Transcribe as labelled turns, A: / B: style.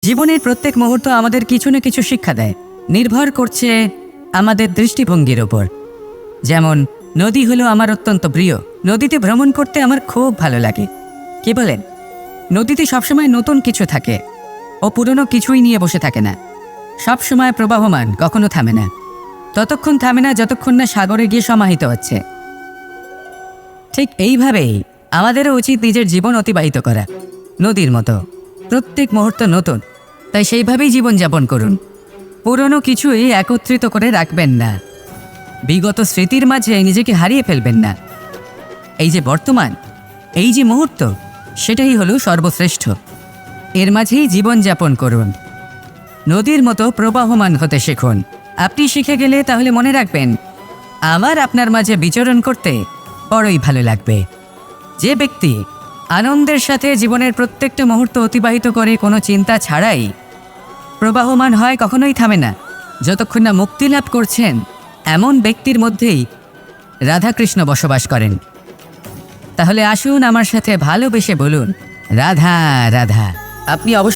A: জীবনের প্রত্যেক মুহূর্ত আমাদের কিছু না কিছু শিক্ষা দেয়, নির্ভর করছে আমাদের দৃষ্টিভঙ্গির ওপর। যেমন নদী হলো আমার অত্যন্ত প্রিয়, নদীতে ভ্রমণ করতে আমার খুব ভালো লাগে। কি বলেন? নদীতে সবসময় নতুন কিছু থাকে, ও পুরনো কিছুই নিয়ে বসে থাকে না। সবসময় প্রবাহমান, কখনো থামে না। ততক্ষণ থামে না যতক্ষণ না সাগরে গিয়ে সমাহিত হচ্ছে। ঠিক এইভাবেই আমাদেরও উচিত নিজের জীবন অতিবাহিত করা, নদীর মতো। প্রত্যেক মুহূর্ত নতুন, তাই সেইভাবেই জীবনযাপন করুন। পুরনো কিছুই একত্রিত করে রাখবেন না, বিগত স্মৃতির মাঝে নিজেকে হারিয়ে ফেলবেন না। এই যে বর্তমান, এই যে মুহূর্ত, সেটাই হলো সর্বশ্রেষ্ঠ। এর মাঝেই জীবনযাপন করুন। নদীর মতো প্রবাহমান হতে শিখুন। আপনি শিখে গেলে তাহলে মনে রাখবেন, আমার আপনার মাঝে বিচরণ করতে বড়ই ভালো লাগবে। যে ব্যক্তি আনন্দের সাথে জীবনের প্রত্যেকটা মুহূর্ত অতিবাহিত করে কোনো চিন্তা ছাড়াই প্রবাহমান হয়, কখনোই থামে না যতক্ষণ না মুক্তি লাভ করছেন, এমন ব্যক্তির মধ্যেই রাধাকৃষ্ণ বসবাস করেন। তাহলে আসুন আমার সাথে ভালোবেসে বলুন, রাধা রাধা। আপনি অবশ্যই